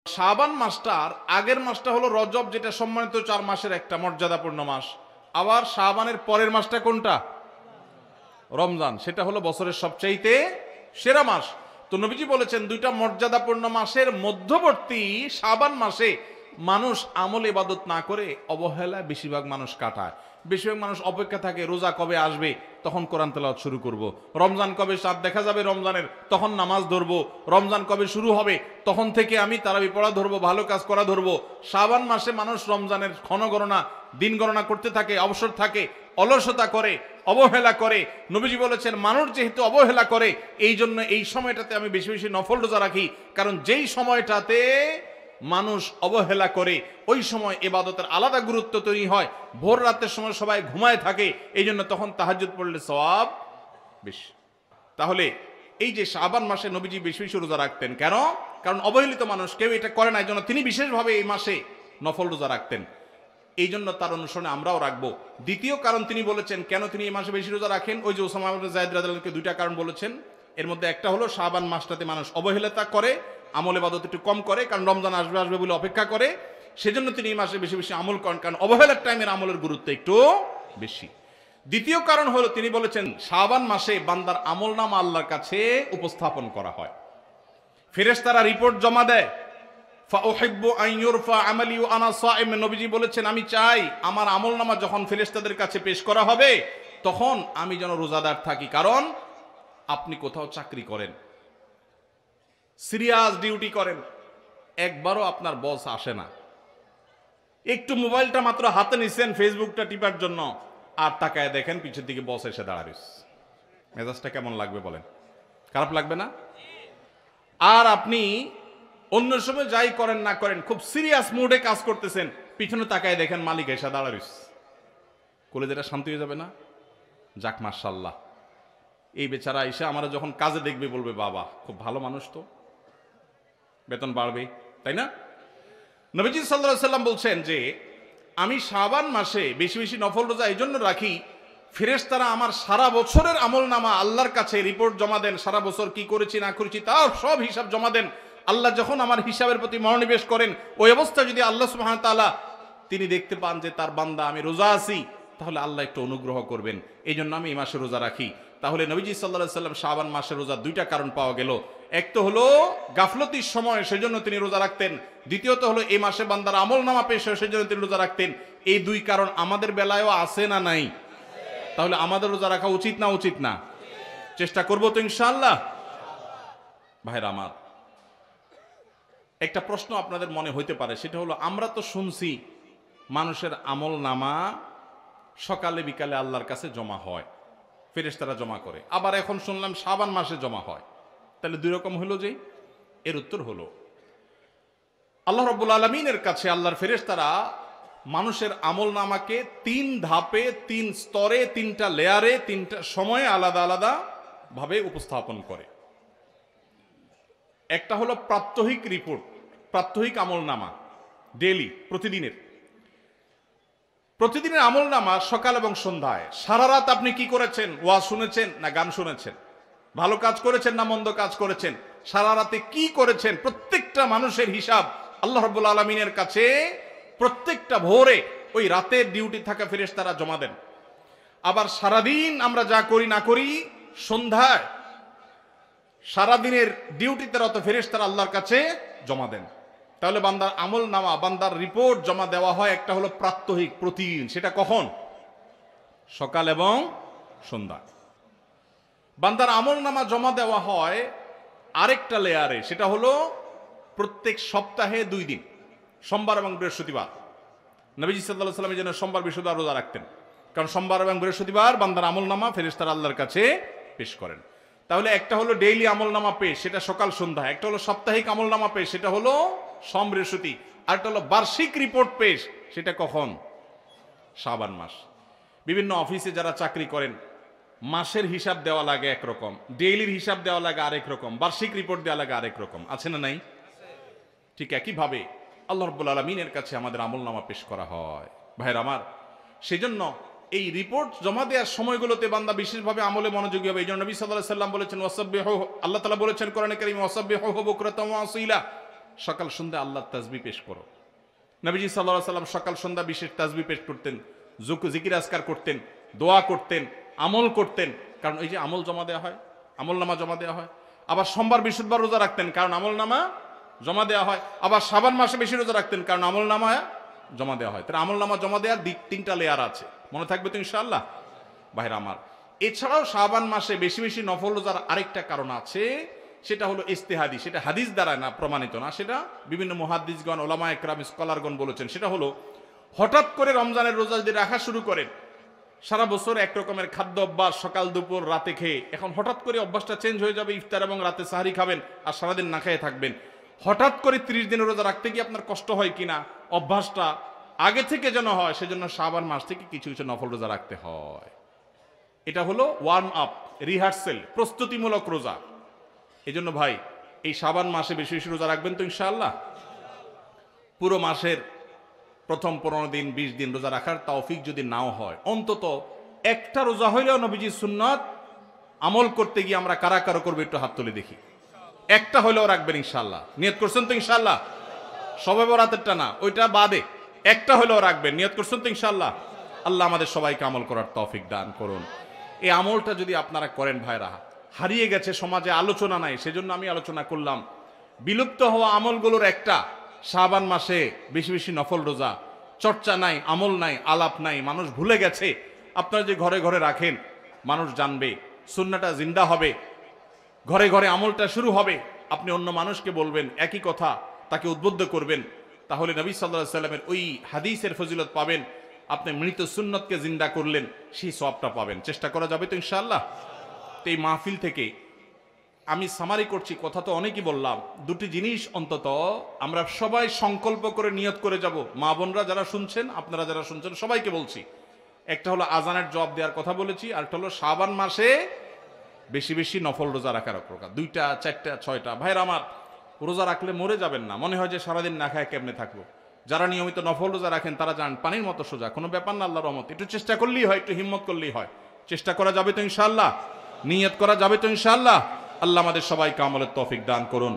শাবান মাসটার আগের মাসটা হলো রজব, যেটা সম্মানিত 4 মাসের একটা মর্যাদাপূর্ণ মাস। আবার শাবানের পরের মাসটা কোনটা? রমজান, সেটা হলো বছরের সবচাইতে সেরা মাস। তো নবীজি বলেছেন দুইটা মর্যাদাপূর্ণ মাসের মধ্যবর্তী শাবান মাসে মানুষ আমল ইবাদত না করে অবহেলায় বেশিরভাগ মানুষ কাটায়। বেশিরভাগ মানুষ অপেক্ষা থাকে রোজা কবে আসবে, তখন কোরআন তেলাওয়াত শুরু করব। রমজান কবে চাঁদ দেখা যাবে রমজানের, তখন নামাজ ধরবো। রমজান কবে শুরু হবে, তখন থেকে আমি তারাবি পড়া ধরবো, ভালো কাজ করা ধরবো। শাবান মাসে মানুষ রমজানের ক্ষণগণনা, দিন গণনা করতে থাকে, অবসর থাকে, অলসতা করে, অবহেলা করে। নবীজি বলেছেন মানুষ যেহেতু অবহেলা করে, এই জন্য এই সময়টাতে আমি বেশি বেশি নফল রোজা রাখি। কারণ যেই সময়টাতে মানুষ অবহেলা করে ওই সময় ইবাদতের আলাদা গুরুত্ব তৈরি হয়। ভোর রাতের সময় সবাই ঘুমায় থাকে, এই জন্য তখন তাহাজ্জুদ পড়লে সওয়াব বেশি। তাহলে এই যে শাবান মাসে নবীজি বেশি বেশি রোজা রাখতেন কেন? কারণ অবহেলিত মানুষ কেউ এটা করে না, এই জন্য তিনি বিশেষভাবে এই মাসে নফল রোজা রাখতেন। এই জন্য তার অনুসরণে আমরাও রাখবো। দ্বিতীয় কারণ তিনি বলেছেন কেন তিনি এই মাসে বেশি রোজা রাখেন, ওই যে ওসামা ইবনে যায়েদ রাদিয়াল্লাহু আনহুকে দুইটা কারণ বলেছেন। এর মধ্যে একটা হলো শাবান মাসটাতে মানুষ অবহেলিতা করে, আমল ইবাদত একটু কম করে, কারণ রমজান আসবে আসবে বলে অপেক্ষা করে। সেজন্য তিনি এই মাসে বেশি বেশি আমল করেন, কারণ অবহেলার টাইমের আমলের গুরুত্ব একটু বেশি। দ্বিতীয় কারণ হলো তিনি বলেছেন শাবান মাসে বান্দার আমলনামা আল্লাহর কাছে উপস্থাপন করা হয়। ফেরেশতারা রিপোর্ট জমা দেয়। ফাউহিব্বু আন ইউরফা আমালি ওয়া আনা সাইম, নবীজি বলেছেন আমি চাই আমার আমলনামা যখন ফেরেশতাদের কাছে পেশ করা হবে তখন আমি যেন রোজাদার থাকি। কারণ আপনি কোথাও চাকরি করেন, সিরিয়াস ডিউটি করেন, একবারও আপনার বস আসে না, একটু মোবাইলটা মাত্র হাতে নিছেন ফেসবুকটা টিপার জন্য, আর তাকায় দেখেন পিছের দিকে বস এসে দাঁড়াইস, মেজাজটা কেমন লাগবে বলেন? খারাপ লাগবে না? আর আপনি অন্য সময় যাই করেন না করেন খুব সিরিয়াস মুডে কাজ করতেছেন, পিছনে তাকায় দেখেন মালিক এসে দাঁড়াইস, কলেজেটা শান্তি হয়ে যাবে না? যাক মাশাআল্লাহ, এই বেচারা এসে আমরা যখন কাজে দেখবে বলবে বাবা খুব ভালো মানুষ, তো বেতন বাড়বে, তাই না? নবীজি সাল্লাল্লাহু আলাইহি সাল্লাম বলছেন যে আমি শাবান মাসে বেশি বেশি নফল রোজা এই জন্য রাখি, ফেরেশতারা আমার সারা বছরের আমলনামা আল্লাহর কাছে রিপোর্ট জমা দেন, সারা বছর কি করেছি না করেছি তার সব হিসাব জমা দেন। আল্লাহ যখন আমার হিসাবের প্রতি মনোনিবেশ করেন, ওই অবস্থায় যদি আল্লাহ সুবহানাহু ওয়া তাআলা তিনি দেখতে পান যে তার বান্দা আমি রোজা আছি, তাহলে আল্লাহ একটু অনুগ্রহ করবেন। এই জন্য আমি এই মাসে রোজা রাখি। তাহলে নবীজি সাল্লাল্লাহু আলাইহি সাল্লাম শাবান মাসে রোজা দুইটা কারণ পাওয়া গেল। এক তো হলো গাফলতির সময় সেজন্য তিনি রোজা রাখতেন, দ্বিতীয়ত হলো এই মাসে বান্দার আমলনামা পেশ হয় সেজন্য তিনি রোজা রাখতেন। এই দুই কারণ আমাদের বেলায়ও আছে না নাই? তাহলে আমাদের রোজা রাখা উচিত না উচিত না? চেষ্টা করবো তো ইনশাআল্লাহ। ভাইরা আমার, একটা প্রশ্ন আপনাদের মনে হইতে পারে, সেটা হলো আমরা তো শুনছি মানুষের আমলনামা সকালে বিকালে আল্লাহর কাছে জমা হয়, ফেরেশতারা জমা করে, আবার এখন শুনলাম শাবান মাসে জমা হয়, তাহলে দুই রকম হলো যে? এর উত্তর হলো আল্লাহ রাব্বুল আলামিনের কাছে আল্লাহর ফেরেশতারা মানুষের আমলনামাকে 3 ধাপে, 3 স্তরে, 3টা লেয়ারে, 3টা সময়ে আলাদা আলাদা ভাবে উপস্থাপন করে। একটা হলো প্রাত্যহিক রিপোর্ট, প্রাত্যহিক আমলনামা, ডেইলি, প্রতিদিনের আমলনামা সকাল এবং সন্ধ্যায়। সারা রাত আপনি কি করেছেন, ওয়াজ শুনেছেন না গান শুনেছেন, ভালো কাজ করেছেন না মন্দ কাজ করেছেন, সারা রাতে কি করেছেন, প্রত্যেকটা মানুষের হিসাব আল্লাহ রাব্বুল আলামিনের কাছে প্রত্যেকটা ভোরে ওই রাতের ডিউটি থাকা ফেরেশতারা জমা দেন। আবার সারাদিন আমরা যা করি না করি সন্ধ্যায় সারাদিনের ডিউটিতে রত ফেরেশতারা আল্লাহর কাছে জমা দেন। তাহলে বান্দার আমলনামা, বান্দার রিপোর্ট জমা দেওয়া হয় একটা হলো প্রাত্যহিক, প্রতিদিন। সেটা কখন? সকাল এবং সন্ধ্যা। বান্দার আমলনামা জমা দেওয়া হয় আরেকটা লেয়ারে, সেটা হলো প্রত্যেক সপ্তাহে 2 দিন, সোমবার এবং বৃহস্পতিবার। নবীজি সাল্লাল্লাহু আলাইহি ওয়াসাল্লাম যেন সোমবার বৃহস্পতিবার রোজা রাখতেন, কারণ সোমবার এবং বৃহস্পতিবার বান্দার আমলনামা ফেরেশতারা আল্লাহর কাছে পেশ করেন। তাহলে একটা হলো ডেইলি আমলনামা পেশ, সেটা সকাল সন্ধ্যা। একটা হলো সাপ্তাহিক আমলনামা পেশ, সেটা হলো সোম বৃহস্পতি। আর একটা হলো বার্ষিক রিপোর্ট পেশ, সেটা কখন? শাবান মাস। বিভিন্ন অফিসে যারা চাকরি করেন মাসের হিসাব দেওয়া লাগে একরকম, ডেইলির হিসাব দেওয়া লাগে আরেক রকম, বার্ষিক রিপোর্ট দেওয়া লাগে আরেক রকম, আছে না নাই? ঠিক একইভাবে আল্লাহ রাব্বুল আলামিনের কাছে আমাদের আমলনামা পেশ করা হয়। ভাইরা আমার, সেজন্য এই রিপোর্ট জমা দেওয়ার সময়গুলোতে বান্দা বিশেষভাবে আমলে মনোযোগী হবে। এই জন্য নবী সাল্লাল্লাহু আলাইহি ওয়াসাল্লাম বলেছেন ওয়াসাব্বিহু, আল্লাহ তাআলা বলেছেন কোরআনে কারীমে ওয়াসাব্বিহু বুকরাতাও ওয়া আসীলা, সকাল সন্ধ্যা আল্লাহর তাসবিহ পেশ করো। নবীজি সাল্লাল্লাহু আলাইহি সাল্লাম সকাল সন্ধ্যা বিশেষ তাসবিহ পেশ করতেন, জিকির আজকার করতেন, দোয়া করতেন, আমল করতেন, কারণ এই যে আমল জমা দেওয়া হয়, আমল নামা জমা দেওয়া হয়। আবার সোমবার বৃহস্পতিবার রোজা রাখতেন, কারণ আমল নামা জমা দেওয়া হয়। আবার শাবান মাসে বেশি রোজা রাখতেন, কারণ আমল নামা জমা দেওয়া হয়। তাহলে আমল নামা জমা দেওয়ার তিনটা লেয়ার আছে, মনে থাকবে তো ইনশাআল্লাহ ভাইরা আমার। এছাড়াও শাবান মাসে বেশি বেশি নফল রোজার আরেকটা কারণ আছে, সেটা হলো ইস্তেহাদি, সেটা হাদিস দ্বারা না প্রমাণিত না, সেটা বিভিন্ন মুহাদ্দিসগণ, ওলামা একরাম, স্কলারগণ বলেছেন। সেটা হলো হঠাৎ করে রমজানের রোজা যদি রাখা শুরু করেন, সারা বছর এক রকমের খাদ্য অভ্যাস, সকাল দুপুর রাতে খেয়ে, এখন হঠাৎ করে অভ্যাসটা চেঞ্জ হয়ে যাবে, ইফতার এবং রাতে সাহারি খাবেন আর সারাদিন না খেয়ে থাকবেন। হঠাৎ করে 30 দিনের রোজা রাখতে গিয়ে আপনার কষ্ট হয় কিনা, অভ্যাসটা আগে থেকে যেন হয়, সেজন্য শাবান মাস থেকে কিছু কিছু নফল রোজা রাখতে হয়। এটা হলো ওয়ার্ম আপ, রিহার্সেল, প্রস্তুতিমূলক রোজা। এই জন্য ভাই এই শাবান মাসে বেশি বেশি রোজা রাখবেন তো ইনশাআল্লাহ। পুরো মাসের প্রথম 15 দিন 20 দিন রোজা রাখার তৌফিক যদি নাও হয়, অন্তত একটা রোজা হইলেও নবীজির সুন্নাত আমল করতে গিয়ে আমরা কারা কারা করবো একটু হাত তুলে দেখি। একটা হইলেও রাখবেন ইনশাআল্লাহ, নিয়ত করছেন তো ইনশাআল্লাহ। সবে বরাতেরটা না, ওইটা বাদে একটা হইলেও রাখবেন, নিয়ত করছেন তো ইনশাআল্লাহ। আল্লাহ আমাদের সবাইকে আমল করার তৌফিক দান করুন। এই আমলটা যদি আপনারা করেন ভাইরা, হারিয়ে গেছে, সমাজে আলোচনা নাই, সেজন্য আমি আলোচনা করলাম। বিলুপ্ত হওয়া আমলগুলোর একটা শাবান মাসে বেশি বেশি নফল রোজা। চর্চা নাই, আমল নাই, আলাপ নাই, মানুষ ভুলে গেছে। আপনারা যে ঘরে ঘরে রাখেন, মানুষ জানবে, সুন্নাহটা জিন্দা হবে, ঘরে ঘরে আমলটা শুরু হবে। আপনি অন্য মানুষকে বলবেন একই কথা, তাকে উদ্বুদ্ধ করবেন, তাহলে নবী সাল্লাল্লাহু আলাইহি সাল্লামের ওই হাদিসের ফজিলত পাবেন। আপনি মৃত সুন্নতকে জিন্দা করলেন, সেই সওয়াবটা পাবেন। চেষ্টা করা যাবে তো ইনশাআল্লাহ। তো এই মাহফিল থেকে আমি সামারি করছি, কথা তো অনেকই বললাম। দুটি জিনিস অন্তত আমরা সবাই সংকল্প করে নিয়ত করে যাব। মা বোনরা যারা শুনছেন, আপনারা যারা শুনছেন, সবাইকে বলছি, একটা হলো আজানের জবাব দেওয়ার কথা বলেছি, আর একটা হলো শাবান মাসে বেশি বেশি নফল রোজা রাখার প্রকার। 2টা 4টা 6টা ভাইরা আমার, রোজা রাখলে মরে যাবেন না। মনে হয় যে সারাদিন না খায় কেমনে থাকবো। যারা নিয়মিত নফল রোজা রাখেন তারা জান পানির মতো সোজা, কোনো ব্যাপার না, আল্লাহর রহমত। একটু চেষ্টা করলেই হয়, একটু হিম্মত করলেই হয়। চেষ্টা করা যাবে তো ইনশাআল্লাহ, নিয়ত করা যাবে তো ইনশাআল্লাহ। আল্লাহ আমাদের সবাইকে আমলের তৌফিক দান করুন।